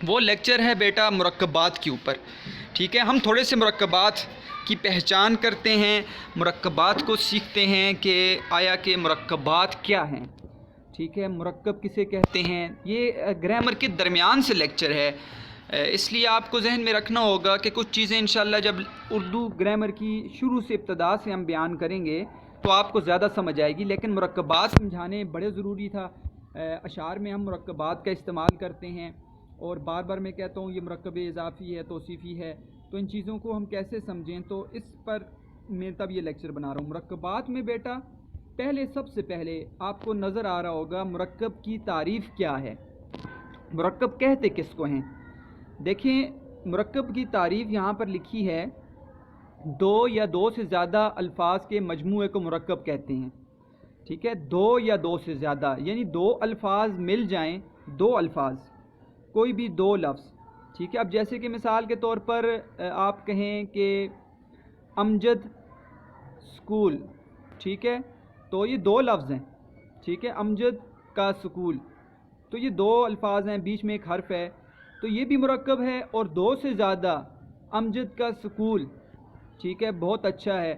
وہ لیکچر ہے بیٹا مرکبات کے اوپر. ٹھیک ہے، ہم تھوڑے سے مرکبات کی پہچان کرتے ہیں، مرکبات کو سیکھتے ہیں کہ آیا کہ مرکبات کیا ہیں. ٹھیک ہے، مرکب کسے کہتے ہیں. یہ گرامر کے درمیان سے لیکچر ہے، اس لیے آپ کو ذہن میں رکھنا ہوگا کہ کچھ چیزیں انشاءاللہ جب اردو گرامر کی شروع سے ابتدا سے ہم بیان کریں گے تو آپ کو زیادہ سمجھ آئے گی. لیکن مرکبات سمجھانے بڑے ضروری تھا. اشعار میں ہم مرکبات کا استعمال کرتے ہیں، اور بار بار میں کہتا ہوں یہ مرکب اضافی ہے، توصیفی ہے، تو ان چیزوں کو ہم کیسے سمجھیں، تو اس پر میں تب یہ لیکچر بنا رہا ہوں. مرکبات میں بیٹا سب سے پہلے آپ کو نظر آ رہا ہوگا مرکب کی تعریف کیا ہے. مرکب کہتے کس کو ہیں؟ دیکھیں، مرکب کی تعریف یہاں پر لکھی ہے، دو یا دو سے زیادہ الفاظ کے مجموعے کو مرکب کہتے ہیں. ٹھیک ہے، دو یا دو سے زیادہ یعنی دو الفاظ مل جائیں، دو الفاظ، کوئی بھی دو لفظ. ٹھیک ہے، اب جیسے کہ مثال کے طور پر آپ کہیں کہ امجد سکول. ٹھیک ہے، تو یہ دو لفظ ہیں. ٹھیک ہے، امجد کا سکول، تو یہ دو الفاظ ہیں، بیچ میں ایک حرف ہے، تو یہ بھی مرکب ہے. اور دو سے زیادہ امجد کا سکول، ٹھیک ہے، بہت اچھا ہے،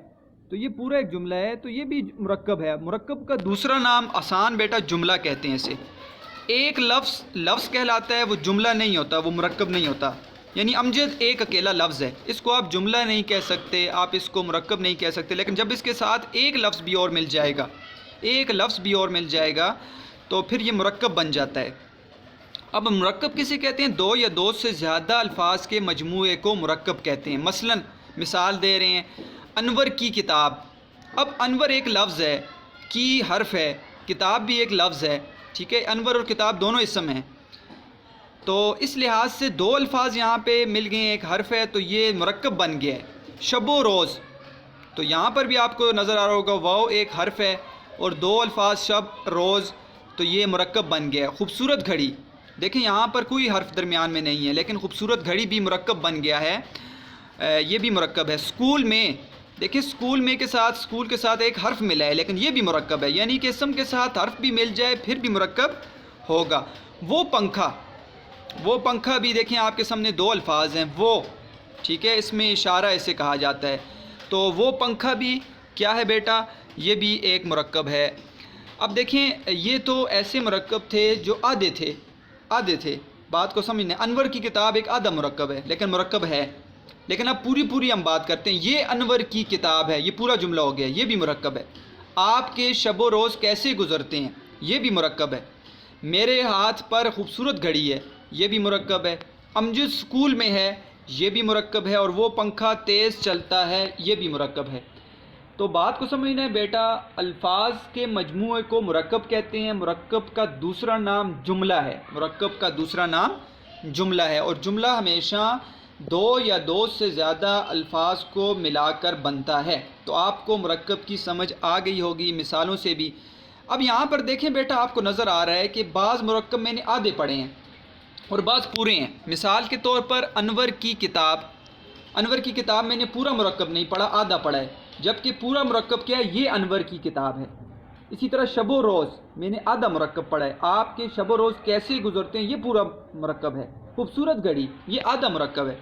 تو یہ پورا ایک جملہ ہے، تو یہ بھی مرکب ہے. مرکب کا دوسرا نام آسان بیٹا جملہ کہتے ہیں. اسے ایک لفظ کہلاتا ہے، وہ جملہ نہیں ہوتا، وہ مرکب نہیں ہوتا. یعنی امجد ایک اکیلا لفظ ہے، اس کو آپ جملہ نہیں کہہ سکتے، آپ اس کو مرکب نہیں کہہ سکتے. لیکن جب اس کے ساتھ ایک لفظ بھی اور مل جائے گا، ایک لفظ بھی اور مل جائے گا، تو پھر یہ مرکب بن جاتا ہے. اب مرکب کسے کہتے ہیں؟ دو یا دو سے زیادہ الفاظ کے مجموعے کو مرکب کہتے ہیں. مثلا مثال دے رہے ہیں، انور کی کتاب. اب انور ایک لفظ ہے، کی حرف ہے، کتاب بھی ایک لفظ ہے. ٹھیک ہے، انور اور کتاب دونوں اسم ہیں، تو اس لحاظ سے دو الفاظ یہاں پہ مل گئے ہیں، ایک حرف ہے، تو یہ مرکب بن گیا ہے. شب و روز، تو یہاں پر بھی آپ کو نظر آ رہا ہوگا واو ایک حرف ہے اور دو الفاظ شب روز، تو یہ مرکب بن گیا ہے. خوبصورت گھڑی، دیکھیں یہاں پر کوئی حرف درمیان میں نہیں ہے، لیکن خوبصورت گھڑی بھی مرکب بن گیا ہے، یہ بھی مرکب ہے. اسکول میں، دیکھیں اسکول میں کے ساتھ ایک حرف ملا ہے، لیکن یہ بھی مرکب ہے. یعنی کہ اسم کے ساتھ حرف بھی مل جائے پھر بھی مرکب ہوگا. وہ پنکھا بھی دیکھیں آپ کے سامنے دو الفاظ ہیں، وہ، ٹھیک ہے، اس میں اشارہ اسے کہا جاتا ہے، تو وہ پنکھا بھی کیا ہے بیٹا؟ یہ بھی ایک مرکب ہے. اب دیکھیں یہ تو ایسے مرکب تھے جو آدھے تھے. بات کو سمجھنے، انور کی کتاب ایک آدھا مرکب ہے لیکن مرکب ہے. لیکن اب پوری ہم بات کرتے ہیں، یہ انور کی کتاب ہے، یہ پورا جملہ ہو گیا، یہ بھی مرکب ہے. آپ کے شب و روز کیسے گزرتے ہیں، یہ بھی مرکب ہے. میرے ہاتھ پر خوبصورت گھڑی ہے، یہ بھی مرکب ہے. امجد سکول میں ہے، یہ بھی مرکب ہے. اور وہ پنکھا تیز چلتا ہے، یہ بھی مرکب ہے. تو بات کو سمجھنا ہے بیٹا، الفاظ کے مجموعے کو مرکب کہتے ہیں. مرکب کا دوسرا نام جملہ ہے، مرکب کا دوسرا نام جملہ ہے. اور جملہ ہمیشہ دو یا دو سے زیادہ الفاظ کو ملا کر بنتا ہے. تو آپ کو مرکب کی سمجھ آ گئی ہوگی مثالوں سے بھی. اب یہاں پر دیکھیں بیٹا، آپ کو نظر آ رہا ہے کہ بعض مرکب میں نے آدھے پڑھے ہیں اور بعض پورے ہیں. مثال کے طور پر انور کی کتاب میں نے پورا مرکب نہیں پڑھا، آدھا پڑھا ہے، جبکہ پورا مرکب کیا ہے؟ یہ انور کی کتاب ہے. اسی طرح شب و روز میں نے آدھا مرکب پڑھا ہے، آپ کے شب و روز کیسے گزرتے ہیں، یہ پورا مرکب ہے. خوبصورت گھڑی، یہ آدھا مرکب ہے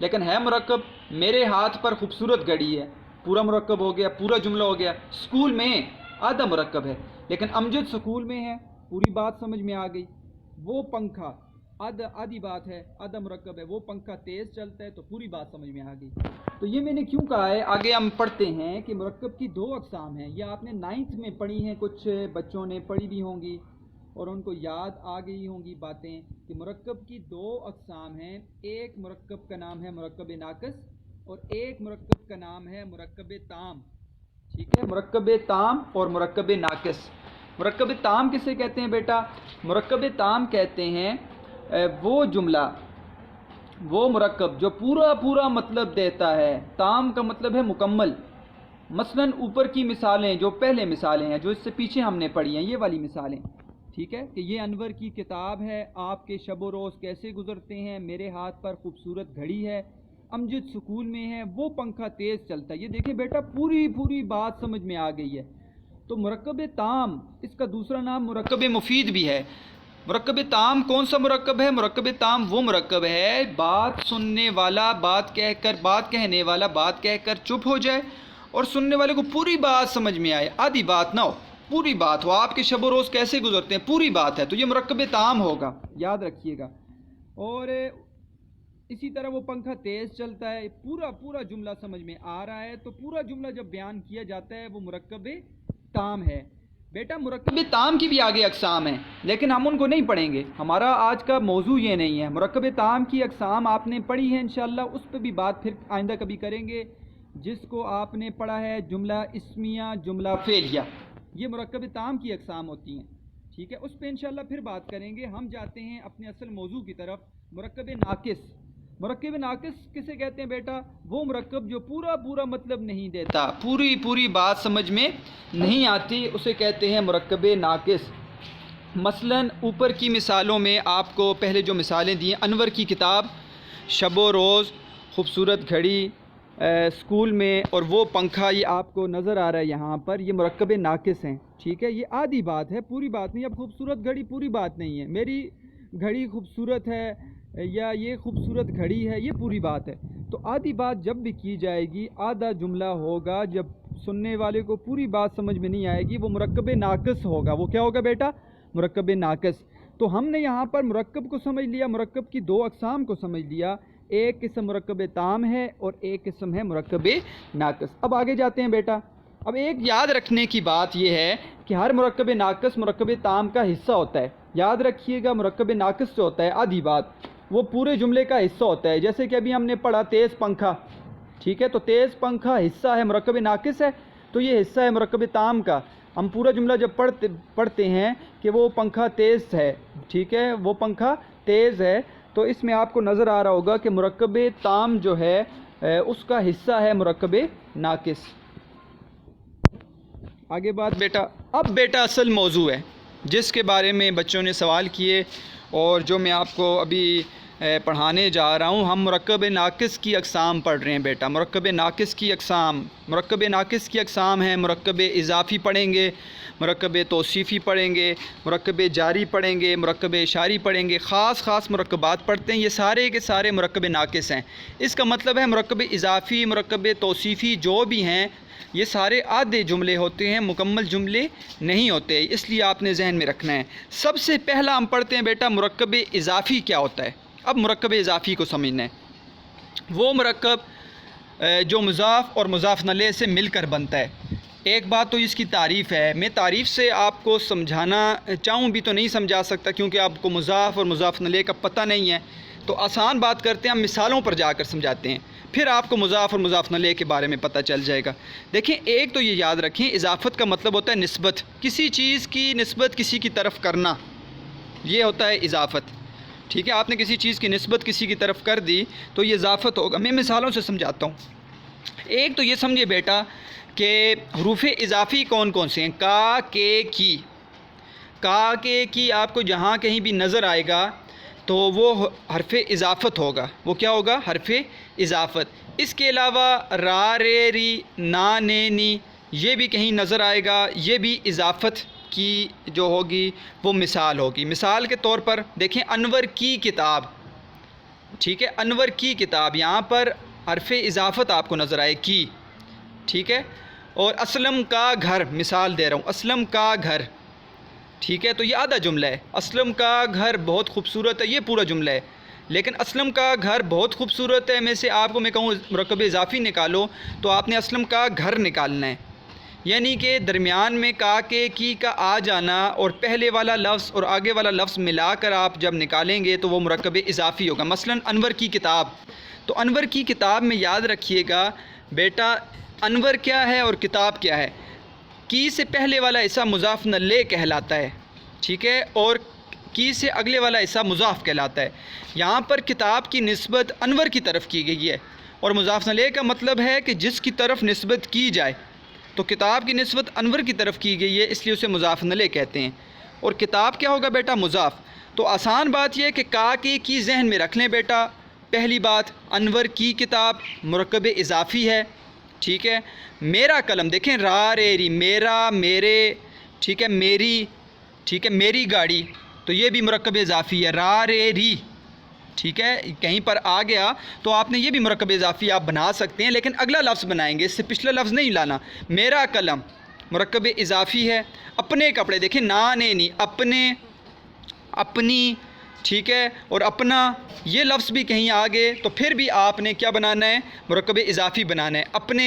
لیکن ہے مرکب. میرے ہاتھ پر خوبصورت گھڑی ہے، پورا مرکب ہو گیا، پورا جملہ ہو گیا. اسکول میں آدھا مرکب ہے لیکن امجد سکول میں ہے، پوری بات سمجھ میں آ گئی. وہ پنکھا آدھی بات ہے، آدھا مرکب ہے. وہ پنکھا تیز چلتا ہے، تو پوری بات سمجھ میں آ گئی. تو یہ میں نے کیوں کہا ہے، آگے ہم پڑھتے ہیں کہ مرکب کی دو اقسام ہیں. یہ آپ نے 9th میں پڑھی ہیں، کچھ بچوں نے پڑھی بھی ہوں گی اور ان کو یاد آ گئی ہوں گی باتیں، کہ مرکب کی دو اقسام ہیں. ایک مرکب کا نام ہے مرکب ناقص اور ایک مرکب کا نام ہے مرکب تام. ٹھیک ہے، مرکب تام اور مرکب ناقص. مرکب تام کسے کہتے ہیں بیٹا؟ مرکب تام کہتے ہیں وہ جملہ، وہ مرکب جو پورا مطلب دیتا ہے. تام کا مطلب ہے مکمل. مثلا اوپر کی مثالیں، جو پہلے مثالیں ہیں جو اس سے پیچھے ہم نے پڑھی ہیں، یہ والی مثالیں، ٹھیک ہے، کہ یہ انور کی کتاب ہے، آپ کے شب و روز کیسے گزرتے ہیں، میرے ہاتھ پر خوبصورت گھڑی ہے، امجد سکول میں ہے، وہ پنکھا تیز چلتا ہے. یہ دیکھیں بیٹا پوری بات سمجھ میں آ گئی ہے. تو مرکب تام، اس کا دوسرا نام مرکب مفید بھی ہے. مرکب تام کون سا مرکب ہے؟ مرکب تام وہ مرکب ہے بات سننے والا بات کہنے والا بات کہہ کر چپ ہو جائے اور سننے والے کو پوری بات سمجھ میں آئے، آدھی بات نہ ہو، پوری بات ہو۔ آپ کے شب و روز کیسے گزرتے ہیں، پوری بات ہے، تو یہ مرکب تام ہوگا، یاد رکھیے گا۔ اور اسی طرح وہ پنکھا تیز چلتا ہے، پورا جملہ سمجھ میں آ رہا ہے، تو پورا جملہ جب بیان کیا جاتا ہے وہ مرکب تام ہے۔ بیٹا مرکب تام کی بھی آگے اقسام ہیں، لیکن ہم ان کو نہیں پڑھیں گے، ہمارا آج کا موضوع یہ نہیں ہے۔ مرکب تام کی اقسام آپ نے پڑھی ہیں انشاءاللہ، اس پہ بھی بات پھر آئندہ کبھی کریں گے۔ جس کو آپ نے پڑھا ہے جملہ اسمیہ، جملہ فعلیہ، یہ مرکب تام کی اقسام ہوتی ہیں، ٹھیک ہے، اس پہ انشاءاللہ پھر بات کریں گے۔ ہم جاتے ہیں اپنے اصل موضوع کی طرف، مرکب ناقص۔ مرکب ناقص کسے کہتے ہیں بیٹا؟ وہ مرکب جو پورا مطلب نہیں دیتا، پوری بات سمجھ میں نہیں آتی، اسے کہتے ہیں مرکب ناقص۔ مثلا اوپر کی مثالوں میں آپ کو پہلے جو مثالیں دی ہیں، انور کی کتاب، شب و روز، خوبصورت گھڑی، اسکول میں، اور وہ پنکھا، یہ آپ کو نظر آ رہا ہے یہاں پر، یہ مرکب ناقص ہیں، ٹھیک ہے، یہ آدھی بات ہے، پوری بات نہیں۔ اب خوبصورت گھڑی پوری بات نہیں ہے، میری گھڑی خوبصورت ہے یا یہ خوبصورت گھڑی ہے، یہ پوری بات ہے۔ تو آدھی بات جب بھی کی جائے گی، آدھا جملہ ہوگا، جب سننے والے کو پوری بات سمجھ میں نہیں آئے گی، وہ مرکب ناقص ہوگا۔ وہ کیا ہوگا بیٹا؟ مرکب ناقص۔ تو ہم نے یہاں پر مرکب کو سمجھ لیا، مرکب کی دو اقسام کو سمجھ لیا، ایک قسم مرکب تام ہے اور ایک قسم ہے مرکب ناقص۔ اب آگے جاتے ہیں بیٹا۔ اب ایک یاد رکھنے کی بات یہ ہے کہ ہر مرکب ناقص مرکب تام کا حصہ ہوتا ہے، یاد رکھیے گا، مرکب ناقص جو ہوتا ہے آدھی بات، وہ پورے جملے کا حصہ ہوتا ہے۔ جیسے کہ ابھی ہم نے پڑھا تیز پنکھا، ٹھیک ہے، تو تیز پنکھا حصہ ہے، مرکب ناقص ہے، تو یہ حصہ ہے مرکب تام کا۔ ہم پورا جملہ جب پڑھتے ہیں کہ وہ پنکھا تیز ہے، ٹھیک ہے، وہ پنکھا تیز ہے، تو اس میں آپ کو نظر آ رہا ہوگا کہ مرکب تام جو ہے اس کا حصہ ہے مرکب ناقص۔ آگے بات بیٹا، اب بیٹا اصل موضوع ہے جس کے بارے میں بچوں نے سوال کیے اور جو میں آپ کو ابھی پڑھانے جا رہا ہوں۔ ہم مرکب ناقص کی اقسام پڑھ رہے ہیں بیٹا، مرکب ناقص کی اقسام۔ مرکب ناقص کی اقسام ہیں، مرکب اضافی پڑھیں گے، مرکب توصیفی پڑھیں گے، مرکب جاری پڑھیں گے، مرکب اشاری پڑھیں گے، خاص مرکبات پڑھتے ہیں، یہ سارے کے سارے مرکب ناقص ہیں۔ اس کا مطلب ہے مرکب اضافی، مرکب توصیفی جو بھی ہیں، یہ سارے آدھے جملے ہوتے ہیں، مکمل جملے نہیں ہوتے، اس لیے آپ نے ذہن میں رکھنا ہے۔ سب سے پہلا ہم پڑھتے ہیں بیٹا مرکب اضافی کیا ہوتا ہے۔ اب مرکب اضافی کو سمجھنا ہے، وہ مرکب جو مضاف اور مضاف الیہ سے مل کر بنتا ہے۔ ایک بات تو اس کی تعریف ہے، میں تعریف سے آپ کو سمجھانا چاہوں بھی تو نہیں سمجھا سکتا کیونکہ آپ کو مضاف اور مضاف الیہ کا پتہ نہیں ہے، تو آسان بات کرتے ہیں، ہم مثالوں پر جا کر سمجھاتے ہیں، پھر آپ کو مضاف اور مضاف الیہ کے بارے میں پتہ چل جائے گا۔ دیکھیں، ایک تو یہ یاد رکھیں، اضافت کا مطلب ہوتا ہے نسبت، کسی چیز کی نسبت کسی کی طرف کرنا، یہ ہوتا ہے اضافت، ٹھیک ہے، آپ نے کسی چیز کی نسبت کسی کی طرف کر دی تو یہ اضافت ہوگا۔ میں مثالوں سے سمجھاتا ہوں۔ ایک تو یہ سمجھے بیٹا کہ حروف اضافی کون کون سے ہیں؟ کا، کے کی آپ کو جہاں کہیں بھی نظر آئے گا تو وہ حرف اضافت ہوگا، وہ کیا ہوگا؟ حرف اضافت۔ اس کے علاوہ را، رے، ری، نا، نے، نی، یہ بھی کہیں نظر آئے گا، یہ بھی اضافت کی جو ہوگی وہ مثال ہوگی۔ مثال کے طور پر دیکھیں، انور کی کتاب، ٹھیک ہے، انور کی کتاب، یہاں پر حرف اضافت آپ کو نظر آئے کی، ٹھیک ہے، اور اسلم کا گھر، مثال دے رہا ہوں، اسلم کا گھر، ٹھیک ہے، تو یہ آدھا جملہ ہے۔ اسلم کا گھر بہت خوبصورت ہے، یہ پورا جملہ ہے، لیکن اسلم کا گھر بہت خوبصورت ہے میں سے آپ کو میں کہوں مرکب اضافی نکالو تو آپ نے اسلم کا گھر نکالنا ہے، یعنی کہ درمیان میں کا، کے، کی کا آ جانا اور پہلے والا لفظ اور آگے والا لفظ ملا کر آپ جب نکالیں گے تو وہ مرکب اضافی ہوگا۔ مثلا انور کی کتاب، تو انور کی کتاب میں یاد رکھیے گا بیٹا، انور کیا ہے اور کتاب کیا ہے؟ کی سے پہلے والا حصہ مضاف الیہ کہلاتا ہے، ٹھیک ہے، اور کی سے اگلے والا حصہ مضاف کہلاتا ہے۔ یہاں پر کتاب کی نسبت انور کی طرف کی گئی ہے، اور مضاف الیہ کا مطلب ہے کہ جس کی طرف نسبت کی جائے، تو کتاب کی نسبت انور کی طرف کی گئی ہے، اس لیے اسے مضاف الیہ کہتے ہیں۔ اور کتاب کیا ہوگا بیٹا؟ مضاف۔ تو آسان بات یہ ہے کہ کا، کے، کی ذہن میں رکھ لیں بیٹا۔ پہلی بات، انور کی کتاب مرکب اضافی ہے، ٹھیک ہے۔ میرا قلم، دیکھیں را، رے، ری، میرا، میرے، ٹھیک ہے، میری، ٹھیک ہے، میری گاڑی، تو یہ بھی مرکب اضافی ہے، را رے ری، ٹھیک ہے، کہیں پر آ گیا تو آپ نے یہ بھی مرکب اضافی آپ بنا سکتے ہیں، لیکن اگلا لفظ بنائیں گے، اس سے پچھلا لفظ نہیں لانا۔ میرا قلم مرکب اضافی ہے، اپنے کپڑے، دیکھیں نا نے نی، اپنے، اپنی، ٹھیک ہے، اور اپنا، یہ لفظ بھی کہیں آگے تو پھر بھی آپ نے کیا بنانا ہے، مرکب اضافی بنانا ہے۔ اپنے،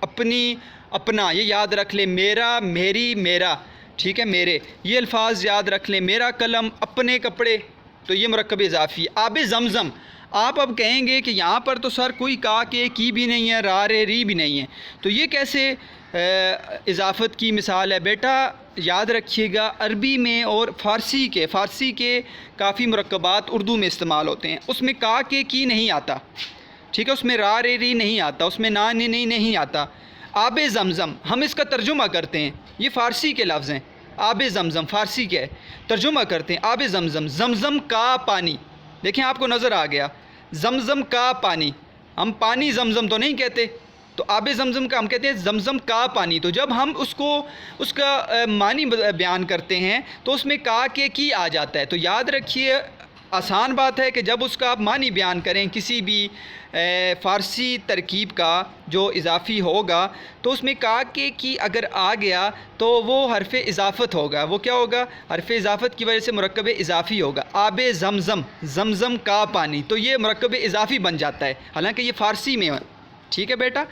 اپنی، اپنا، یہ یاد رکھ لیں، میرا، میری، میرا، ٹھیک ہے، میرے، یہ الفاظ یاد رکھ لیں، میرا قلم، اپنے کپڑے، تو یہ مرکب اضافی ہے۔ آب زمزم، آپ اب کہیں گے کہ یہاں پر تو سر کوئی کا کے کی بھی نہیں ہے، را رے ری بھی نہیں ہے، تو یہ کیسے اضافت کی مثال ہے؟ بیٹا یاد رکھیے گا، عربی میں اور فارسی کے کافی مرکبات اردو میں استعمال ہوتے ہیں، اس میں کا کے کی نہیں آتا، ٹھیک ہے، اس میں را رے ری نہیں آتا، اس میں نا نے نہیں آتا۔ آب زمزم ہم اس کا ترجمہ کرتے ہیں، یہ فارسی کے لفظ ہیں، آب زمزم فارسی کے ہے، ترجمہ کرتے ہیں آب زمزم، زمزم کا پانی، دیکھیں آپ کو نظر آ گیا، زمزم کا پانی، ہم پانی زمزم تو نہیں کہتے، تو آب زمزم کا ہم کہتے ہیں زمزم کا پانی، تو جب ہم اس کا معنی بیان کرتے ہیں تو اس میں کا کے کی آ جاتا ہے، تو یاد رکھیے آسان بات ہے کہ جب اس کا آپ معنی بیان کریں کسی بھی فارسی ترکیب کا جو اضافی ہوگا تو اس میں کا کے کی اگر آ گیا تو وہ حرف اضافت ہوگا، وہ کیا ہوگا؟ حرف اضافت کی وجہ سے مرکب اضافی ہوگا۔ آب زمزم، زمزم کا پانی، تو یہ مرکب اضافی بن جاتا ہے، حالانکہ یہ فارسی میں ہے، ٹھیک ہے بیٹا۔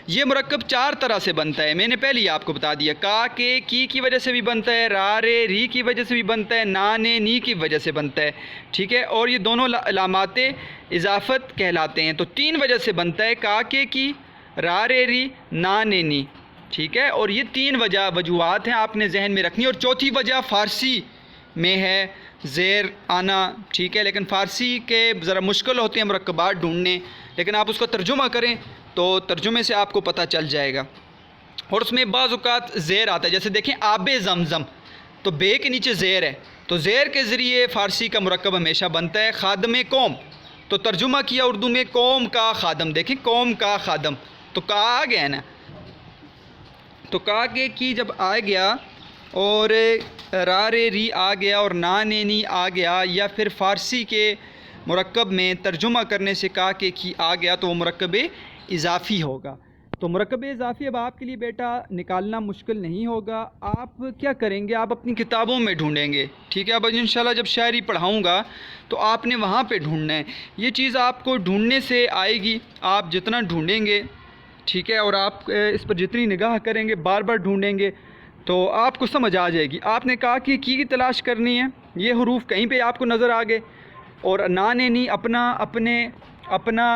یہ مرکب 4 طرح سے بنتا ہے، میں نے پہلے ہی آپ کو بتا دیا، کا کے کی وجہ سے بھی بنتا ہے، را رے ری کی وجہ سے بھی بنتا ہے، نا نے نی کی وجہ سے بنتا ہے، ٹھیک ہے، اور یہ دونوں علامات اضافت کہلاتے ہیں، تو 3 وجہ سے بنتا ہے، کا کے کی، را رے ری، نا نے نی، ٹھیک ہے، اور یہ 3 وجوہات ہیں آپ نے ذہن میں رکھنی، اور چوتھی وجہ فارسی میں ہے زیر آنا، ٹھیک ہے، لیکن فارسی کے ذرا مشکل ہوتے ہیں مرکبات ڈھونڈنے، لیکن آپ اس کو ترجمہ کریں تو ترجمے سے آپ کو پتہ چل جائے گا، اور اس میں بعض اوقات زیر آتا ہے، جیسے دیکھیں آب زمزم، تو بے کے نیچے زیر ہے، تو زیر کے ذریعے فارسی کا مرکب ہمیشہ بنتا ہے۔ خادم قوم، تو ترجمہ کیا اردو میں قوم کا خادم، دیکھیں قوم کا خادم، تو کا آ گیا ہے نا، تو کا کے کی جب آ گیا اور را رے ری آ گیا اور نا نے نی آ گیا، یا پھر فارسی کے مرکب میں ترجمہ کرنے سے کا کے کی آ گیا تو وہ مرکب اضافی ہوگا۔ تو مرکب اضافی اب آپ کے لیے بیٹا نکالنا مشکل نہیں ہوگا، آپ کیا کریں گے، آپ اپنی کتابوں میں ڈھونڈیں گے، ٹھیک ہے، اب انشاءاللہ جب شاعری پڑھاؤں گا تو آپ نے وہاں پہ ڈھونڈنا ہے، یہ چیز آپ کو ڈھونڈنے سے آئے گی، آپ جتنا ڈھونڈیں گے، ٹھیک ہے، اور آپ اس پر جتنی نگاہ کریں گے، بار بار ڈھونڈیں گے تو آپ کو سمجھ آ جائے گی۔ آپ نے کہا کہ کی تلاش کرنی ہے، یہ حروف کہیں پہ آپ کو نظر آ گئے، اور نا نے نی، اپنا، اپنے، اپنا،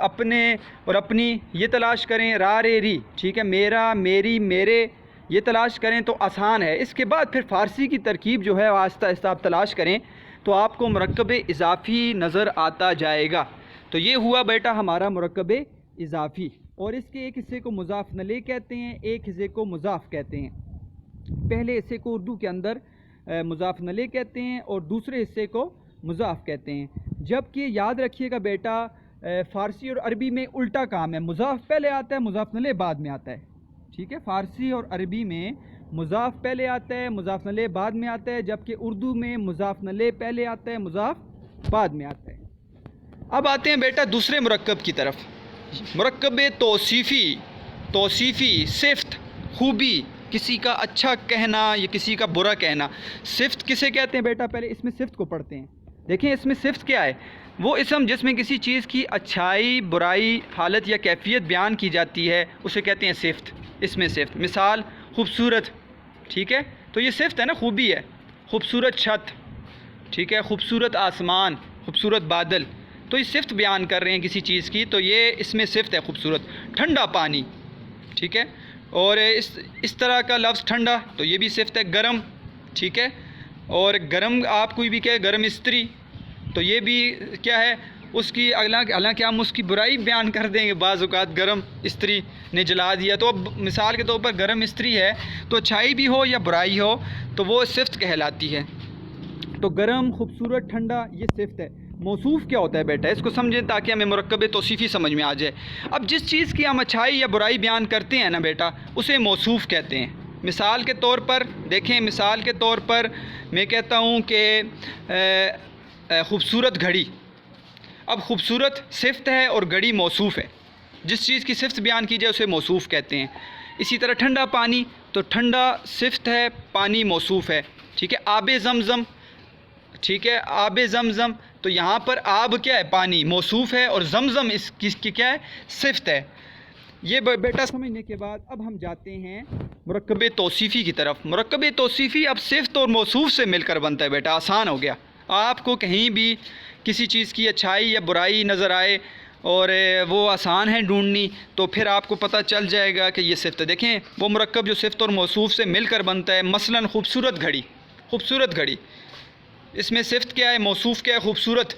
اپنے اور اپنی، یہ تلاش کریں، را رے ری، ٹھیک ہے، میرا، میری، میرے، یہ تلاش کریں تو آسان ہے۔ اس کے بعد پھر فارسی کی ترکیب جو ہے آہستہ آہستہ آپ تلاش کریں تو آپ کو مرکب اضافی نظر آتا جائے گا۔ تو یہ ہوا بیٹا ہمارا مرکب اضافی، اور اس کے ایک حصے کو مضاف نلے کہتے ہیں، ایک حصے کو مضاف کہتے ہیں۔ پہلے حصے کو اردو کے اندر مضاف نلے کہتے ہیں اور دوسرے حصے کو مضاف کہتے ہیں، جبکہ یاد رکھیے گا بیٹا فارسی اور عربی میں الٹا کام ہے، مضاف پہلے آتا ہے، مضاف نلے بعد میں آتا ہے، ٹھیک ہے، فارسی اور عربی میں مضاف پہلے آتا ہے، مضاف نلے بعد میں آتا ہے، جبکہ اردو میں مضاف نلے پہلے آتا ہے، مضاف بعد میں آتا ہے۔ اب آتے ہیں بیٹا دوسرے مرکب کی طرف، مرکب توصیفی، توصیفی صفت، خوبی، کسی کا اچھا کہنا یا کسی کا برا کہنا۔ صفت کسے کہتے ہیں بیٹا؟ پہلے اس میں صفت کو پڑھتے ہیں، دیکھیں اس میں صفت کیا ہے، وہ اسم جس میں کسی چیز کی اچھائی، برائی، حالت یا کیفیت بیان کی جاتی ہے اسے کہتے ہیں صفت، اس میں صفت۔ مثال خوبصورت، ٹھیک ہے، تو یہ صفت ہے نا، خوبی ہے، خوبصورت چھت، ٹھیک ہے، خوبصورت آسمان، خوبصورت بادل، تو یہ صفت بیان کر رہے ہیں کسی چیز کی، تو یہ اس میں صفت ہے خوبصورت۔ ٹھنڈا پانی، ٹھیک ہے، اور اس طرح کا لفظ ٹھنڈا، تو یہ بھی صفت ہے۔ گرم، ٹھیک ہے، اور گرم آپ کوئی بھی کہے، گرم استری، تو یہ بھی کیا ہے اس کی، حالانکہ ہم اس کی برائی بیان کر دیں گے بعض اوقات، گرم استری نے جلا دیا، تو اب مثال کے طور پر گرم استری ہے تو اچھائی بھی ہو یا برائی ہو تو وہ صفت کہلاتی ہے۔ تو گرم، خوبصورت، ٹھنڈا، یہ صفت ہے۔ موصوف کیا ہوتا ہے بیٹا؟ اس کو سمجھیں تاکہ ہمیں مرکب توصیفی سمجھ میں آ جائے۔ اب جس چیز کی ہم اچھائی یا برائی بیان کرتے ہیں نا بیٹا، اسے موصوف کہتے ہیں، مثال کے طور پر دیکھیں، مثال کے طور پر میں کہتا ہوں کہ خوبصورت گھڑی، اب خوبصورت صفت ہے اور گھڑی موصوف ہے، جس چیز کی صفت بیان کی جائے اسے موصوف کہتے ہیں۔ اسی طرح ٹھنڈا پانی، تو ٹھنڈا صفت ہے، پانی موصوف ہے، ٹھیک ہے۔ آب زمزم، ٹھیک ہے، آب زمزم، تو یہاں پر آب کیا ہے؟ پانی موصوف ہے، اور زمزم اس کی کیا ہے؟ صفت ہے۔ یہ بیٹا سمجھنے کے بعد اب ہم جاتے ہیں مرکب توصیفی کی طرف۔ مرکب توصیفی اب صفت اور موصوف سے مل کر بنتا ہے بیٹا، آسان ہو گیا۔ آپ کو کہیں بھی کسی چیز کی اچھائی یا برائی نظر آئے اور وہ آسان ہے ڈھونڈنی، تو پھر آپ کو پتہ چل جائے گا کہ یہ صفت ہے۔ دیکھیں وہ مرکب جو صفت اور موصوف سے مل کر بنتا ہے، مثلاً خوبصورت گھڑی، خوبصورت گھڑی، اس میں صفت کیا ہے؟ موصوف کیا ہے؟ خوبصورت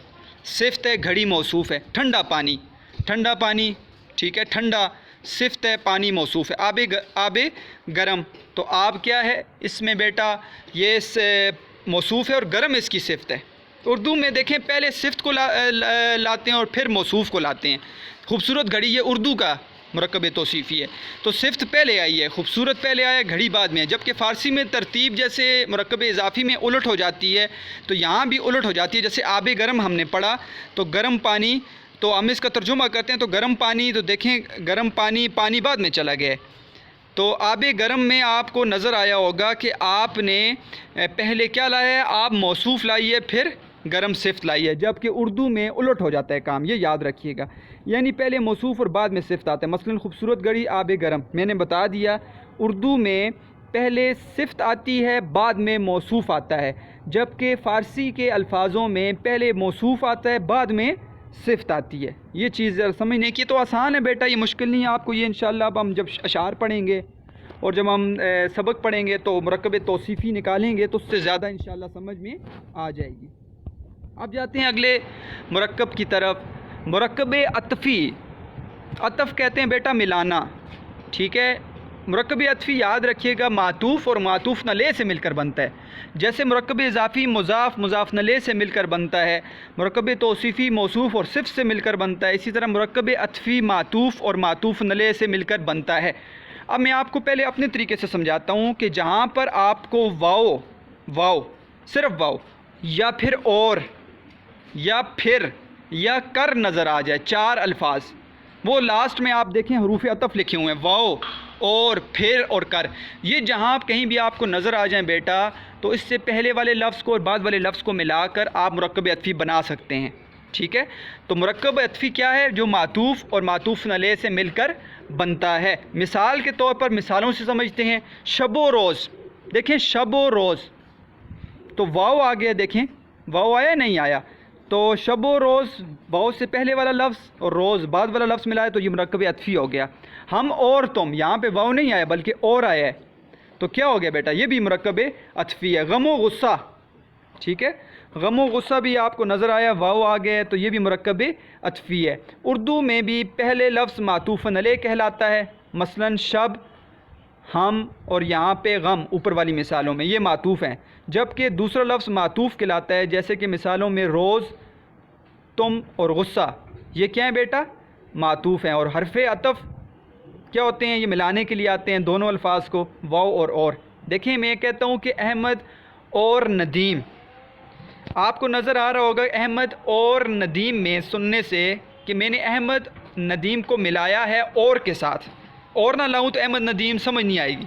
صفت ہے، گھڑی موصوف ہے۔ ٹھنڈا پانی، ٹھنڈا پانی، ٹھیک ہے، ٹھنڈا صفت ہے، پانی موصوف ہے۔ آب گرم، تو آب کیا ہے؟ اس میں بیٹا یہ موصوف ہے اور گرم اس کی صفت ہے۔ اردو میں دیکھیں پہلے صفت کو لاتے ہیں اور پھر موصوف کو لاتے ہیں۔ خوبصورت گھڑی یہ اردو کا مرکب توصیفی ہے، تو صفت پہلے آئی ہے، خوبصورت پہلے آیا ہے، گھڑی بعد میں ہے۔ جبکہ فارسی میں ترتیب جیسے مرکب اضافی میں الٹ ہو جاتی ہے، تو یہاں بھی الٹ ہو جاتی ہے۔ جیسے آب گرم ہم نے پڑھا، تو گرم پانی، تو ہم اس کا ترجمہ کرتے ہیں تو گرم پانی، تو دیکھیں گرم پانی، پانی بعد میں چلا گیا ہے۔ تو آب گرم میں آپ کو نظر آیا ہوگا کہ آپ نے پہلے کیا لایا ہے؟ آپ موصوف لائی ہے، پھر گرم صفت لائی ہے، جبکہ اردو میں الٹ ہو جاتا ہے کام، یہ یاد رکھیے گا۔ یعنی پہلے موصوف اور بعد میں صفت آتا ہے۔ مثلاً خوبصورت گھڑی، آب گرم، میں نے بتا دیا اردو میں پہلے صفت آتی ہے، بعد میں موصوف آتا ہے، جبکہ فارسی کے الفاظوں میں پہلے موصوف آتا ہے، بعد میں صفت آتی ہے۔ یہ چیز سمجھنے کی تو آسان ہے بیٹا، یہ مشکل نہیں ہے آپ کو۔ یہ انشاءاللہ اب ہم جب اشعار پڑھیں گے اور جب ہم سبق پڑھیں گے تو مرکب توصیفی نکالیں گے تو اس سے زیادہ انشاءاللہ سمجھ میں آ جائے گی۔ اب جاتے ہیں اگلے مرکب کی طرف، مرکب عطفی۔ عطف کہتے ہیں بیٹا ملانا، ٹھیک ہے۔ مرکب عطفی یاد رکھیے گا معطوف اور معطوف نلے سے مل کر بنتا ہے۔ جیسے مرکب اضافی مضاف مضاف نلے سے مل کر بنتا ہے، مرکب توصیفی موصوف اور صفت سے مل کر بنتا ہے، اسی طرح مرکب عطفی معطوف اور معطوف نلے سے مل کر بنتا ہے۔ اب میں آپ کو پہلے اپنے طریقے سے سمجھاتا ہوں کہ جہاں پر آپ کو واو، صرف واو یا پھر اور یا پھر یا کر نظر آ جائے، چار الفاظ، وہ لاسٹ میں آپ دیکھیں حروف عطف لکھے ہوئے ہیں، واو، اور، پھر اور کر، یہ جہاں کہیں بھی آپ کو نظر آ جائیں بیٹا، تو اس سے پہلے والے لفظ کو اور بعد والے لفظ کو ملا کر آپ مرکب عطفی بنا سکتے ہیں، ٹھیک ہے۔ تو مرکب عطفی کیا ہے؟ جو معطوف اور معطوف نلے سے مل کر بنتا ہے۔ مثال کے طور پر مثالوں سے سمجھتے ہیں، شب و روز، دیکھیں شب و روز، تو واو آ گیا، دیکھیں واو آیا نہیں آیا؟ تو شب و روز، واو سے پہلے والا لفظ اور روز بعد والا لفظ ملا ہے، تو یہ مرکب عطفی ہو گیا۔ ہم اور تم، یہاں پہ واو نہیں آیا بلکہ اور آیا ہے، تو کیا ہو گیا بیٹا؟ یہ بھی مرکب عطفی ہے۔ غم و غصہ، ٹھیک ہے، غم و غصہ بھی آپ کو نظر آیا، واو آ گیا، تو یہ بھی مرکب عطفی ہے۔ اردو میں بھی پہلے لفظ معطوف نلے کہلاتا ہے، مثلاً شب، ہم، اور یہاں پہ غم، اوپر والی مثالوں میں یہ معطوف ہیں، جبکہ دوسرا لفظ معطوف کہلاتا ہے، جیسے کہ مثالوں میں روز، تم اور غصہ، یہ کیا ہیں بیٹا؟ معطوف ہیں۔ اور حرف عطف کیا ہوتے ہیں؟ یہ ملانے کے لیے آتے ہیں دونوں الفاظ کو، واو اور۔ دیکھیں میں کہتا ہوں کہ احمد اور ندیم، آپ کو نظر آ رہا ہوگا احمد اور ندیم میں سننے سے کہ میں نے احمد ندیم کو ملایا ہے اور کے ساتھ، اور نہ لاؤں تو احمد ندیم سمجھ نہیں آئے گی۔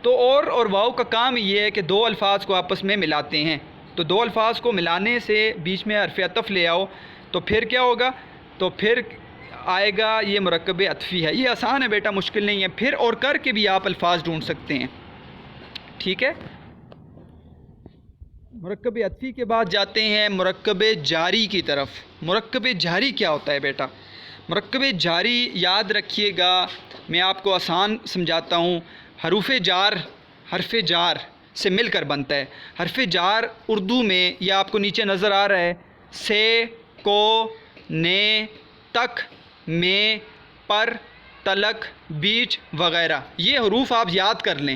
تو اور واو کا کام یہ ہے کہ دو الفاظ کو آپس میں ملاتے ہیں، تو دو الفاظ کو ملانے سے بیچ میں حرف عطف لے آؤ تو پھر کیا ہوگا؟ تو پھر آئے گا یہ مرکب عطفی ہے۔ یہ آسان ہے بیٹا، مشکل نہیں ہے۔ پھر اور کر کے بھی آپ الفاظ ڈھونڈ سکتے ہیں، ٹھیک ہے۔ مرکب عطفی کے بعد جاتے ہیں مرکب جاری کی طرف۔ مرکب جاری کیا ہوتا ہے بیٹا؟ مرکب جاری یاد رکھیے گا، میں آپ کو آسان سمجھاتا ہوں، حرف جار سے مل کر بنتا ہے۔ حرف جار اردو میں یہ آپ کو نیچے نظر آ رہا ہے، سے، کو، نے، تک، میں، پر، تلک، بیچ وغیرہ، یہ حروف آپ یاد کر لیں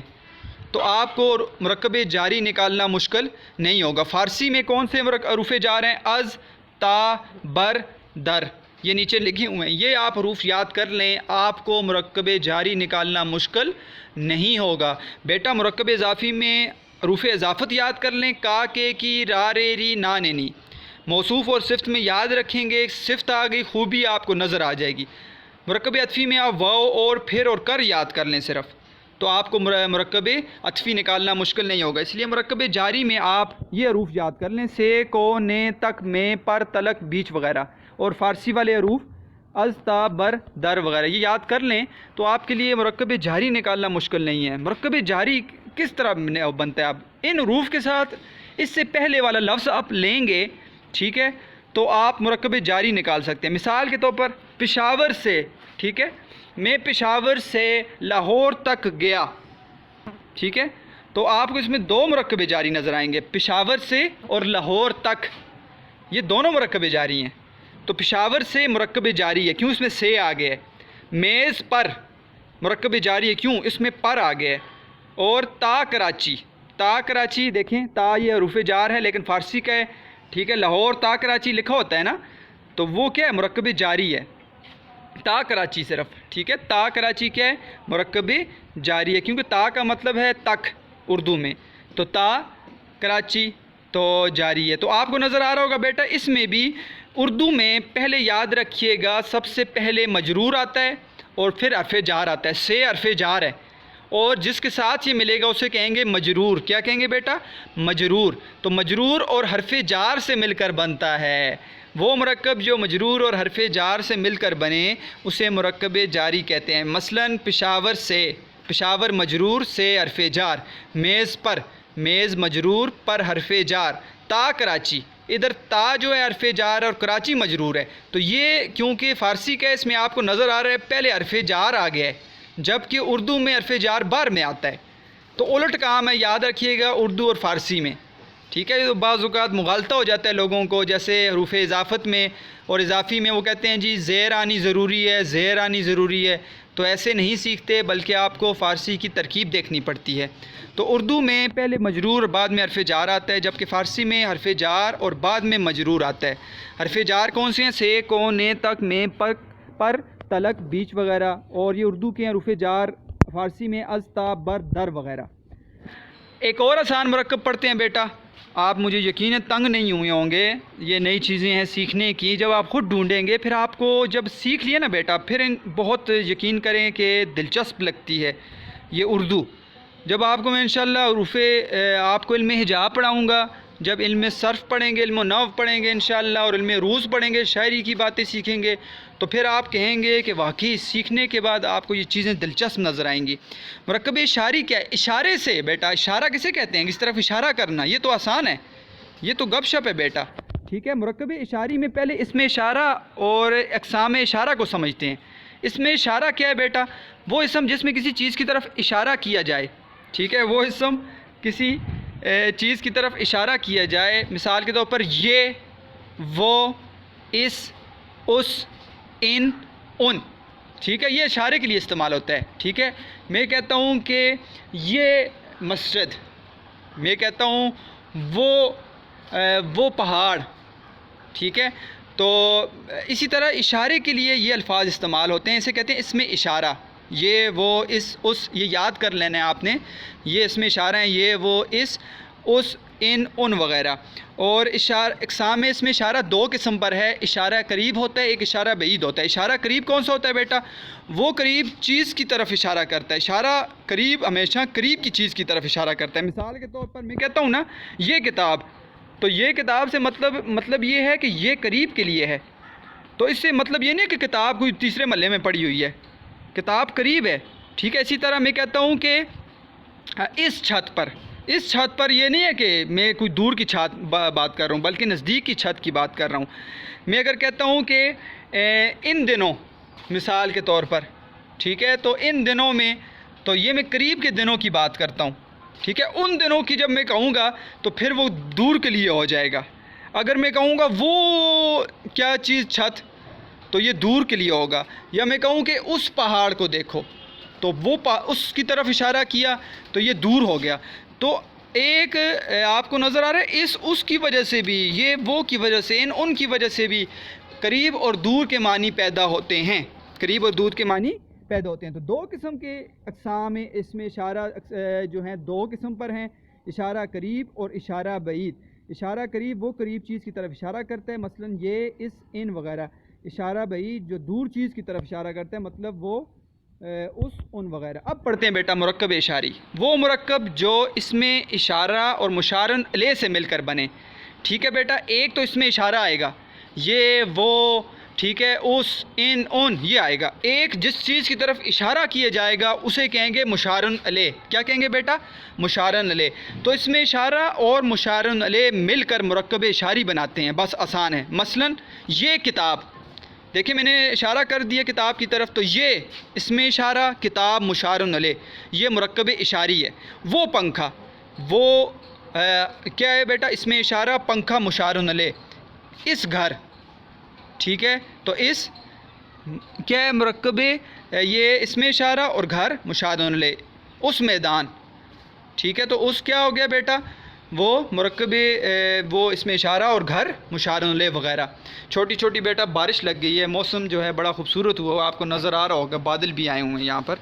تو آپ کو مرکب جاری نکالنا مشکل نہیں ہوگا۔ فارسی میں کون سے حروف جار ہیں؟ از، تا، بر، در، یہ نیچے لکھے ہوئے ہیں، یہ آپ حروف یاد کر لیں، آپ کو مرکب جاری نکالنا مشکل نہیں ہوگا۔ بیٹا مرکب اضافی میں حروف اضافت یاد کر لیں، کا، کے، کی، را، رے، ری، نا، نے، نی۔ موصوف اور صفت میں یاد رکھیں گے، صفت آ گئی خوبی آپ کو نظر آ جائے گی۔ مرکب عطفی میں آپ واو اور پھر اور کر یاد کر لیں صرف، تو آپ کو مرکب عطفی نکالنا مشکل نہیں ہوگا۔ اس لیے مرکب جاری میں آپ یہ حروف یاد کر لیں، سے، کو، نے، تک، میں، پر، تلک، بیچ وغیرہ، اور فارسی والے حروف از، تا، بر، در وغیرہ یہ یاد کر لیں، تو آپ کے لیے مرکب جاری نکالنا مشکل نہیں ہے۔ مرکب جاری کس طرح بنتا ہے؟ اب ان حروف کے ساتھ اس سے پہلے والا لفظ آپ لیں گے، ٹھیک ہے، تو آپ مرکب جاری نکال سکتے ہیں۔ مثال کے طور پر پشاور سے، ٹھیک ہے، میں پشاور سے لاہور تک گیا، ٹھیک ہے، تو آپ کو اس میں دو مرکب جاری نظر آئیں گے، پشاور سے اور لاہور تک، یہ دونوں مرکب جاری ہیں۔ تو پشاور سے مرکب جاری ہے، کیوں؟ اس میں سے آ گیا ہے۔ میز پر مرکب جاری ہے، کیوں؟ اس میں پر آ گیا ہے۔ اور تا کراچی، تا کراچی دیکھیں، تا یہ حروف جار ہے لیکن فارسی کا ہے، ٹھیک ہے، لاہور تا کراچی لکھا ہوتا ہے نا، تو وہ کیا ہے؟ مرکب جاری ہے، تا کراچی صرف، ٹھیک ہے، تا کراچی کیا ہے؟ مرکب جاری ہے، کیونکہ تا کا مطلب ہے تک اردو میں، تو تا کراچی تو جاری ہے۔ تو آپ کو نظر آ رہا ہوگا بیٹا، اس میں بھی اردو میں پہلے یاد رکھیے گا، سب سے پہلے مجرور آتا ہے اور پھر حرف جار آتا ہے، سے حرف جار ہے، اور جس کے ساتھ یہ ملے گا اسے کہیں گے مجرور۔ کیا کہیں گے بیٹا؟ مجرور۔ تو مجرور اور حرف جار سے مل کر بنتا ہے، وہ مرکب جو مجرور اور حرف جار سے مل کر بنے اسے مرکب جاری کہتے ہیں۔ مثلا پشاور سے، پشاور مجرور، سے حرف جار، میز پر، میز مجرور، پر حرف جار، تا کراچی، ادھر تا جو ہے حرف جار اور کراچی مجرور ہے، تو یہ کیونکہ فارسی کا اس میں آپ کو نظر آ رہا ہے پہلے حرف جار آ گیا ہے، جبکہ اردو میں حرف جار بعد میں آتا ہے، تو الٹ کام ہے، یاد رکھیے گا اردو اور فارسی میں، ٹھیک ہے۔ بعض اوقات مغالطہ ہو جاتا ہے لوگوں کو، جیسے حروف اضافت میں اور اضافی میں وہ کہتے ہیں جی زیر آنی ضروری ہے، زیر آنی ضروری ہے، تو ایسے نہیں سیکھتے، بلکہ آپ کو فارسی کی ترکیب دیکھنی پڑتی ہے۔ تو اردو میں پہلے مجرور اور بعد میں حرف جار آتا ہے، جبکہ فارسی میں حرف جار اور بعد میں مجرور آتا ہے۔ حرف جار کون سے ہیں؟ سے، کو، نے، تک، میں، پر، تلک، بیچ وغیرہ، اور یہ اردو کے حروف جار فارسی میں از، تا، بر، در وغیرہ۔ ایک اور آسان مرکب پڑھتے ہیں بیٹا، آپ مجھے یقیناً تنگ نہیں ہوئے ہوں گے، یہ نئی چیزیں ہیں سیکھنے کی، جب آپ خود ڈھونڈیں گے پھر آپ کو جب سیکھ لیے نا بیٹا، پھر بہت یقین کریں کہ دلچسپ لگتی ہے یہ اردو۔ جب آپ کو میں انشاءاللہ حروف آپ کو علم حجاب پڑھاؤں گا، جب علم صرف پڑھیں گے، علم نحو پڑھیں گے انشاءاللہ، اور علم عروض پڑھیں گے، شاعری کی باتیں سیکھیں گے، تو پھر آپ کہیں گے کہ واقعی سیکھنے کے بعد آپ کو یہ چیزیں دلچسپ نظر آئیں گی۔ مرکب اشاری کیا ہے؟ اشارے سے بیٹا، اشارہ کسے کہتے ہیں؟ کس طرف اشارہ کرنا، یہ تو آسان ہے، یہ تو گپ شپ ہے بیٹا، ٹھیک ہے۔ مرکب اشاری میں پہلے اسم اشارہ اور اقسام اشارہ کو سمجھتے ہیں۔ اسم اشارہ کیا ہے بیٹا؟ وہ اسم جس میں کسی چیز کی طرف اشارہ کیا جائے، ٹھیک ہے، وہ اسم کسی چیز کی طرف اشارہ کیا جائے، مثال کے طور پر یہ، وہ، اس، اس، ان، ان، ٹھیک ہے، یہ اشارے کے لیے استعمال ہوتا ہے، ٹھیک ہے۔ میں کہتا ہوں کہ یہ مسجد، میں کہتا ہوں وہ پہاڑ، ٹھیک ہے، تو اسی طرح اشارے کے لیے یہ الفاظ استعمال ہوتے ہیں، اسے کہتے ہیں اسم اشارہ۔ یہ، وہ، اس، یہ یاد کر لینا ہے آپ نے، یہ اسم اشارہ ہیں، یہ، وہ، اس، ان وغیرہ۔ اور اقسام اسم اشارہ دو قسم پر ہے، اشارہ قریب ہوتا ہے، ایک اشارہ بعید ہوتا ہے۔ اشارہ قریب کون سا ہوتا ہے بیٹا؟ وہ قریب چیز کی طرف اشارہ کرتا ہے، اشارہ قریب ہمیشہ قریب کی چیز کی طرف اشارہ کرتا ہے۔ مثال کے طور پر میں کہتا ہوں نا یہ کتاب، تو یہ کتاب سے مطلب یہ ہے کہ یہ قریب کے لیے ہے، تو اس سے مطلب یہ نہیں کہ کتاب کوئی تیسرے محلے میں پڑی ہوئی ہے، کتاب قریب ہے، ٹھیک ہے۔ اسی طرح میں کہتا ہوں کہ اس چھت پر، اس چھت پر یہ نہیں ہے کہ میں کوئی دور کی چھت بات کر رہا ہوں، بلکہ نزدیک کی چھت کی بات کر رہا ہوں۔ میں اگر کہتا ہوں کہ ان دنوں، مثال کے طور پر، ٹھیک ہے، تو ان دنوں میں، تو یہ میں قریب کے دنوں کی بات کرتا ہوں، ٹھیک ہے۔ ان دنوں کی جب میں کہوں گا تو پھر وہ دور کے لیے ہو جائے گا۔ اگر میں کہوں گا وہ کیا چیز چھت، تو یہ دور کے لیے ہوگا۔ یا میں کہوں کہ اس پہاڑ کو دیکھو، تو وہ اس کی طرف اشارہ کیا تو یہ دور ہو گیا۔ تو ایک آپ کو نظر آ رہا ہے اس کی وجہ سے بھی، یہ وہ کی وجہ سے، ان کی وجہ سے بھی قریب اور دور کے معنی پیدا ہوتے ہیں، قریب اور دور کے معنی پیدا ہوتے ہیں۔ تو دو قسم کے اقسام اسم اشارہ جو ہیں دو قسم پر ہیں، اشارہ قریب اور اشارہ بعید۔ اشارہ قریب وہ قریب چیز کی طرف اشارہ کرتا ہے، مثلا یہ، اس، ان وغیرہ۔ اشارہ بعید جو دور چیز کی طرف اشارہ کرتا ہے، مطلب وہ اس، ان وغیرہ۔ اب پڑھتے ہیں بیٹا مرکب اشاری، وہ مرکب جو اس میں اشارہ اور مشارن علیہ سے مل کر بنے۔ ٹھیک ہے بیٹا، ایک تو اس میں اشارہ آئے گا، یہ، وہ، ٹھیک ہے، اس، ان، ان، یہ آئے گا۔ ایک جس چیز کی طرف اشارہ کیا جائے گا اسے کہیں گے مشارن علیہ۔ کیا کہیں گے بیٹا؟ مشارن علیہ۔ تو اس میں اشارہ اور مشارن علیہ مل کر مرکب اشاری بناتے ہیں، بس آسان ہے۔ مثلا یہ کتاب، دیکھیں میں نے اشارہ کر دیا کتاب کی طرف، تو یہ اس میں اشارہ، کتاب مشارن علیہ، یہ مرکب اشاری ہے۔ وہ پنکھا، وہ کیا ہے بیٹا؟ اس میں اشارہ، پنکھا مشارن علیہ۔ اس گھر، ٹھیک ہے، تو اس کیا ہے؟ مرکب، یہ اس میں اشارہ اور گھر مشارن علیہ۔ اس میدان، ٹھیک ہے، تو اس کیا ہو گیا بیٹا؟ وہ مرکب، وہ اس میں اشارہ اور گھر مشارن علیہ وغیرہ۔ چھوٹی چھوٹی بیٹا بارش لگ گئی ہے، موسم جو ہے بڑا خوبصورت ہوا، آپ کو نظر آ رہا ہوگا، بادل بھی آئے ہوئے ہیں یہاں پر،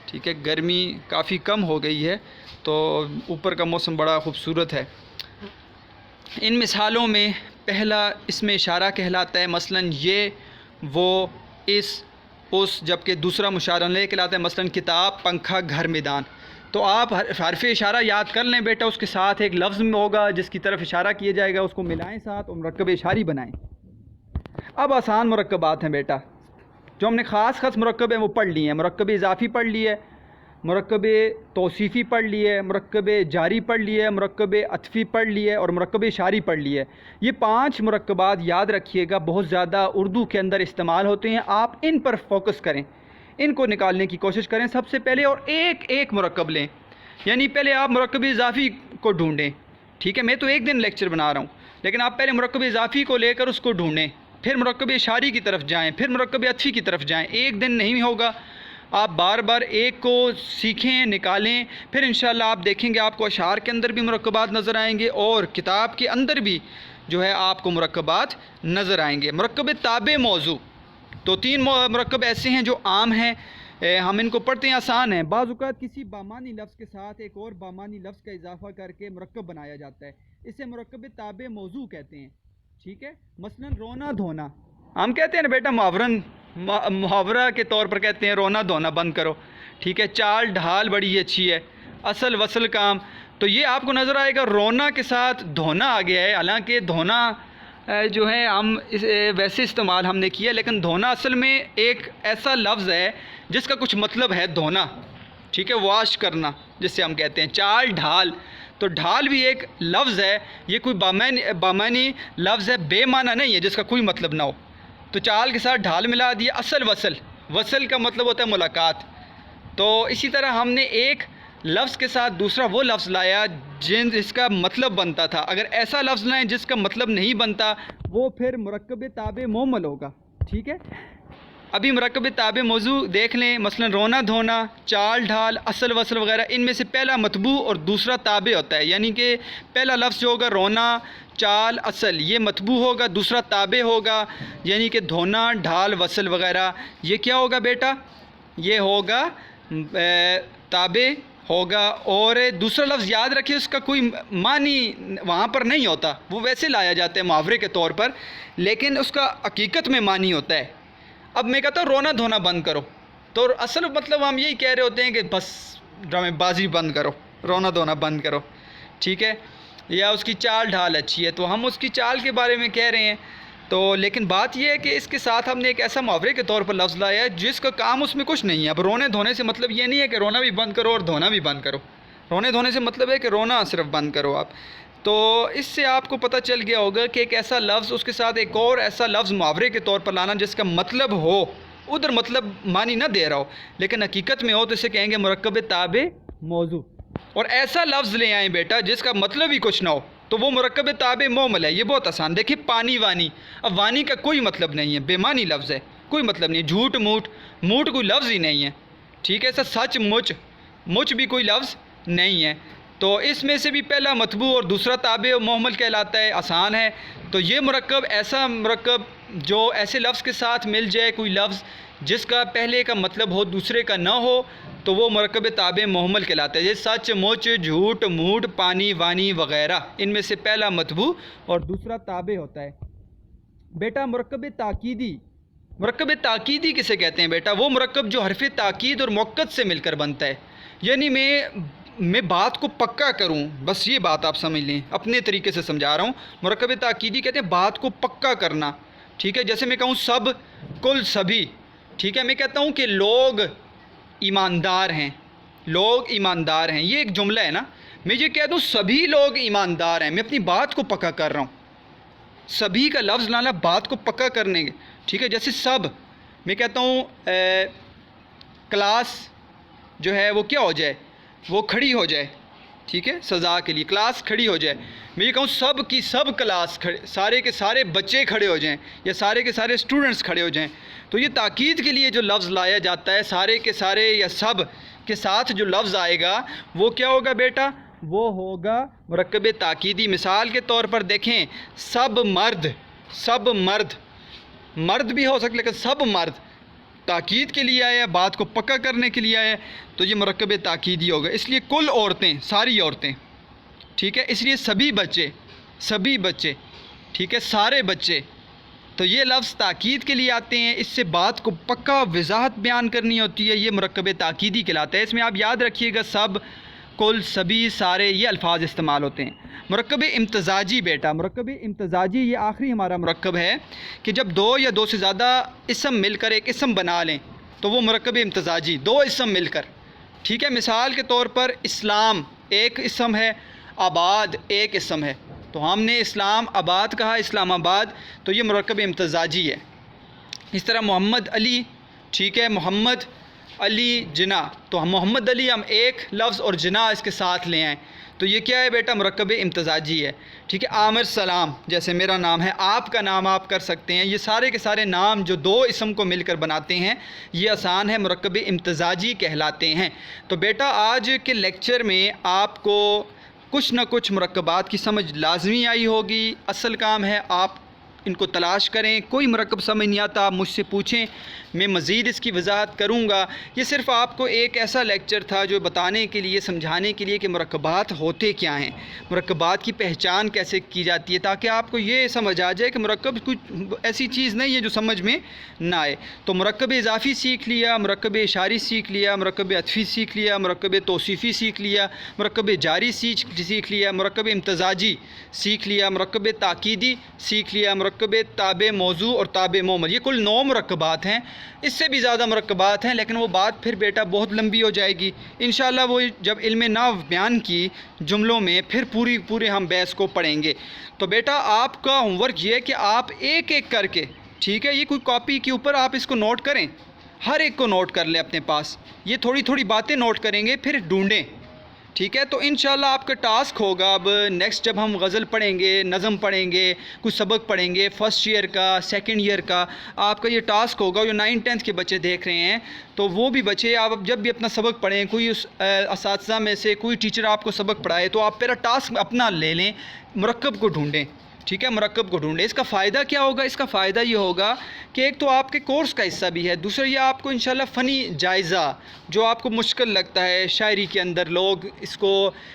ٹھیک ہے، گرمی کافی کم ہو گئی ہے، تو اوپر کا موسم بڑا خوبصورت ہے۔ ان مثالوں میں پہلا اس میں اشارہ کہلاتا ہے، مثلا یہ، وہ، اس، جبکہ دوسرا مشارن علیہ کہلاتا ہے، مثلا کتاب، پنکھا، گھر، میدان۔ تو آپ حرف اشارہ یاد کر لیں بیٹا، اس کے ساتھ ایک لفظ میں ہوگا جس کی طرف اشارہ کیا جائے گا، اس کو ملائیں ساتھ اور مرکب اشاری بنائیں۔ اب آسان مرکبات ہیں بیٹا، جو ہم نے خاص مرکب ہیں وہ پڑھ لی ہیں۔ مرکب اضافی پڑھ لی ہے، مرکب توصیفی پڑھ لی ہے، مرکب جاری پڑھ لی ہے، مرکب عطفی پڑھ لی ہے، اور مرکب اشاری پڑھ لی ہے۔ یہ 5 مرکبات یاد رکھیے گا، بہت زیادہ اردو کے اندر استعمال ہوتے ہیں، آپ ان پر فوکس کریں، ان کو نکالنے کی کوشش کریں سب سے پہلے، اور ایک مرکب لیں، یعنی پہلے آپ مرکب اضافی کو ڈھونڈیں۔ ٹھیک ہے، میں تو ایک دن لیکچر بنا رہا ہوں، لیکن آپ پہلے مرکب اضافی کو لے کر اس کو ڈھونڈیں، پھر مرکب اشاری کی طرف جائیں، پھر مرکب عطفی کی طرف جائیں۔ ایک دن نہیں ہوگا، آپ بار بار ایک کو سیکھیں، نکالیں، پھر انشاءاللہ آپ دیکھیں گے آپ کو اشعار کے اندر بھی مرکبات نظر آئیں گے، اور کتاب کے اندر بھی جو ہے آپ کو مرکبات نظر آئیں گے۔ مرکب تابع موضوع، تو 3 مرکب ایسے ہیں جو عام ہیں، ہم ان کو پڑھتے ہیں، آسان ہیں۔ بعض اوقات کسی بامانی لفظ کے ساتھ ایک اور بامانی لفظ کا اضافہ کر کے مرکب بنایا جاتا ہے، اسے مرکب تابع موضوع کہتے ہیں۔ ٹھیک ہے، مثلا رونا دھونا، ہم کہتے ہیں نا بیٹا، محاورہ کے طور پر کہتے ہیں رونا دھونا بند کرو۔ ٹھیک ہے، چال ڈھال بڑی اچھی ہے، اصل وصل کام، تو یہ آپ کو نظر آئے گا رونا کے ساتھ دھونا آ گیا ہے، حالانکہ دھونا جو ہے ہم ویسے استعمال ہم نے کیا، لیکن دھونا اصل میں ایک ایسا لفظ ہے جس کا کچھ مطلب ہے دھونا۔ ٹھیک ہے، واش کرنا جسے ہم کہتے ہیں۔ چال ڈھال، تو ڈھال بھی ایک لفظ ہے، یہ کوئی بامانی لفظ ہے، بے معنی نہیں ہے جس کا کوئی مطلب نہ ہو، تو چال کے ساتھ ڈھال ملا دیا۔ اصل وصل، وصل کا مطلب ہوتا ہے ملاقات، تو اسی طرح ہم نے ایک لفظ کے ساتھ دوسرا وہ لفظ لایا جس کا مطلب بنتا تھا، اگر ایسا لفظ لائیں جس کا مطلب نہیں بنتا وہ پھر مرکب تابع مومل ہوگا۔ ٹھیک ہے، ابھی مرکب تابع موضوع دیکھ لیں، مثلا رونا دھونا، چال ڈھال، اصل وصل وغیرہ، ان میں سے پہلا مطبوع اور دوسرا تابع ہوتا ہے، یعنی کہ پہلا لفظ جو ہوگا رونا، چال، اصل، یہ مطبوع ہوگا، دوسرا تابع ہوگا، یعنی کہ دھونا، ڈھال، وصل وغیرہ، یہ کیا ہوگا بیٹا؟ یہ ہوگا تابع ہوگا۔ اور دوسرا لفظ یاد رکھیں، اس کا کوئی معنی وہاں پر نہیں ہوتا، وہ ویسے لایا جاتا ہے محاورے کے طور پر، لیکن اس کا حقیقت میں معنی ہوتا ہے۔ اب میں کہتا ہوں رونا دھونا بند کرو، تو اصل مطلب ہم یہی کہہ رہے ہوتے ہیں کہ بس ڈرامے بازی بند کرو، رونا دھونا بند کرو۔ ٹھیک ہے، یا اس کی چال ڈھال اچھی ہے، تو ہم اس کی چال کے بارے میں کہہ رہے ہیں، تو لیکن بات یہ ہے کہ اس کے ساتھ ہم نے ایک ایسا محاورے کے طور پر لفظ لایا ہے جس کا کام اس میں کچھ نہیں ہے۔ اب رونے دھونے سے مطلب یہ نہیں ہے کہ رونا بھی بند کرو اور دھونا بھی بند کرو، رونے دھونے سے مطلب ہے کہ رونا صرف بند کرو آپ۔ تو اس سے آپ کو پتہ چل گیا ہوگا کہ ایک ایسا لفظ، اس کے ساتھ ایک اور ایسا لفظ محاورے کے طور پر لانا جس کا مطلب ہو، ادھر مطلب معنی نہ دے رہا ہو لیکن حقیقت میں ہو، تو اسے کہیں گے مرکب تابع موضوع۔ اور ایسا لفظ لے آئیں بیٹا جس کا مطلب ہی کچھ نہ ہو، تو وہ مرکب تابع مومل ہے۔ یہ بہت آسان، دیکھیں پانی وانی، اب وانی کا کوئی مطلب نہیں ہے، بے معنی لفظ ہے، کوئی مطلب نہیں ہے۔ جھوٹ موٹ، موٹ کوئی لفظ ہی نہیں ہے، ٹھیک ہے، ایسا سچ مچ، مچ بھی کوئی لفظ نہیں ہے۔ تو اس میں سے بھی پہلا مطبوع اور دوسرا تابع و محمل کہلاتا ہے، آسان ہے۔ تو یہ مرکب ایسا مرکب جو ایسے لفظ کے ساتھ مل جائے کوئی لفظ جس کا پہلے کا مطلب ہو دوسرے کا نہ ہو تو وہ مرکب تابع مہمل کہلاتا ہے. جیسے سچ، مچ، جھوٹ، موٹ، پانی، وانی وغیرہ، ان میں سے پہلا مطبوع اور دوسرا تابع ہوتا ہے. بیٹا مرکب تاکیدی کسے کہتے ہیں بیٹا؟ وہ مرکب جو حرف تاکید اور موقت سے مل کر بنتا ہے. یعنی میں بات کو پکا کروں، بس یہ بات آپ سمجھ لیں، اپنے طریقے سے سمجھا رہا ہوں. مرکب تاکیدی کہتے ہیں بات کو پکا کرنا. ٹھیک ہے، جیسے میں کہوں سب، کل، سبھی. ٹھیک ہے، میں کہتا ہوں کہ لوگ ایماندار ہیں، یہ ایک جملہ ہے نا. میں یہ کہہ دوں سبھی لوگ ایماندار ہیں، میں اپنی بات کو پکا کر رہا ہوں. سبھی کا لفظ لانا بات کو پکا کرنے کے. ٹھیک ہے، جیسے سب، میں کہتا ہوں کلاس جو ہے وہ کیا ہو جائے، وہ کھڑی ہو جائے. ٹھیک ہے، سزا کے لیے کلاس کھڑی ہو جائے. میں یہ کہوں سب کی سب کلاس سارے کے سارے بچے کھڑے ہو جائیں یا سارے کے سارے اسٹوڈنٹس کھڑے ہو جائیں. تو یہ تاکید کے لیے جو لفظ لایا جاتا ہے، سارے کے سارے یا سب کے ساتھ جو لفظ آئے گا وہ کیا ہوگا بیٹا؟ وہ ہوگا مرکب تاکیدی. مثال کے طور پر دیکھیں، سب مرد بھی ہو سکتا، لیکن سب مرد تاکید کے لیے آیا، بات کو پکا کرنے کے لیے آیا، تو یہ مرکب تاکیدی ہوگا. اس لیے کل عورتیں، ساری عورتیں. ٹھیک ہے، اس لیے سبھی بچے. ٹھیک ہے، سارے بچے. تو یہ لفظ تاکید کے لیے آتے ہیں، اس سے بات کو پکا وضاحت بیان کرنی ہوتی ہے، یہ مرکب تاکیدی کہلاتا ہے. اس میں آپ یاد رکھیے گا سب، کل، سبھی، سارے، یہ الفاظ استعمال ہوتے ہیں. مرکب امتزاجی بیٹا، مرکب امتزاجی یہ آخری ہمارا مرکب ہے کہ جب دو یا دو سے زیادہ اسم مل کر ایک اسم بنا لیں تو وہ مرکب امتزاجی، دو اسم مل کر. ٹھیک ہے، مثال کے طور پر اسلام ایک اسم ہے، آباد ایک اسم ہے. تو ہم نے اسلام آباد کہا، اسلام آباد، تو یہ مرکب امتزاجی ہے. اس طرح محمد علی. ٹھیک ہے، محمد علی جناح، تو ہم محمد علی ہم ایک لفظ اور جناح اس کے ساتھ لے آئیں تو یہ کیا ہے بیٹا؟ مرکب امتزاجی ہے. ٹھیک ہے، عامر سلام، جیسے میرا نام ہے، آپ کا نام آپ کر سکتے ہیں. یہ سارے کے سارے نام جو دو اسم کو مل کر بناتے ہیں یہ آسان ہے، مرکب امتزاجی کہلاتے ہیں. تو بیٹا آج کے لیکچر میں آپ کو کچھ نہ کچھ مرکبات کی سمجھ لازمی آئی ہوگی. اصل کام ہے آپ ان کو تلاش کریں. کوئی مرکب سمجھ نہیں آتا آپ مجھ سے پوچھیں، میں مزید اس کی وضاحت کروں گا. یہ صرف آپ کو ایک ایسا لیکچر تھا جو بتانے کے لیے، سمجھانے کے لیے کہ مرکبات ہوتے کیا ہیں، مرکبات کی پہچان کیسے کی جاتی ہے، تاکہ آپ کو یہ سمجھ آ جائے کہ مرکب کچھ ایسی چیز نہیں ہے جو سمجھ میں نہ آئے. تو مرکب اضافی سیکھ لیا، مرکب اشاری سیکھ لیا، مرکب عطفی سیکھ لیا، مرکب توصیفی سیکھ لیا، مرکب جاری سیکھ لیا، مرکب امتزاجی سیکھ لیا، مرکب تاکیدی سیکھ لیا، مرکب تابع موضوع اور تابع مہمل. یہ کل 9 مرکبات ہیں. اس سے بھی زیادہ مرکبات ہیں لیکن وہ بات پھر بیٹا بہت لمبی ہو جائے گی. انشاءاللہ وہ جب علم نحو بیان کی جملوں میں پھر پورے ہم بحث کو پڑھیں گے. تو بیٹا آپ کا ہوم ورک یہ ہے کہ آپ ایک ایک کر کے، ٹھیک ہے، یہ کوئی کاپی کے اوپر آپ اس کو نوٹ کریں، ہر ایک کو نوٹ کر لیں اپنے پاس. یہ تھوڑی باتیں نوٹ کریں گے پھر ڈھونڈیں. ٹھیک ہے، تو انشاءاللہ آپ کا ٹاسک ہوگا اب نیکسٹ جب ہم غزل پڑھیں گے، نظم پڑھیں گے، کچھ سبق پڑھیں گے فرسٹ ایئر کا، سیکنڈ ایئر کا، آپ کا یہ ٹاسک ہوگا. جو 9th 10th کے بچے دیکھ رہے ہیں تو وہ بھی بچے آپ جب بھی اپنا سبق پڑھیں، کوئی اس اساتذہ میں سے کوئی ٹیچر آپ کو سبق پڑھائے تو آپ پہلا ٹاسک اپنا لے لیں، مرکب کو ڈھونڈیں. ٹھیک ہے، مرکب کو ڈھونڈیں. اس کا فائدہ کیا ہوگا؟ اس کا فائدہ یہ ہوگا کہ ایک تو آپ کے کورس کا حصہ بھی ہے، دوسرا یہ آپ کو انشاءاللہ فنی جائزہ جو آپ کو مشکل لگتا ہے، شاعری کے اندر لوگ اس کو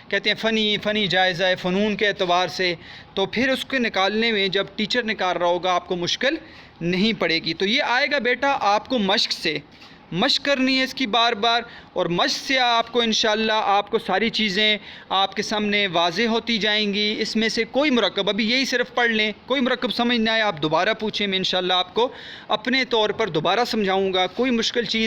کہتے ہیں فنی جائزہ ہے فنون کے اعتبار سے، تو پھر اس کے نکالنے میں جب ٹیچر نکال رہا ہوگا آپ کو مشکل نہیں پڑے گی. تو یہ آئے گا بیٹا آپ کو مشق کرنی ہے اس کی بار بار، اور مشق سے آپ کو انشاءاللہ آپ کو ساری چیزیں آپ کے سامنے واضح ہوتی جائیں گی. اس میں سے کوئی مرکب ابھی یہی صرف پڑھ لیں، کوئی مرکب سمجھ نہ آئے آپ دوبارہ پوچھیں، میں انشاءاللہ آپ کو اپنے طور پر دوبارہ سمجھاؤں گا. کوئی مشکل چیز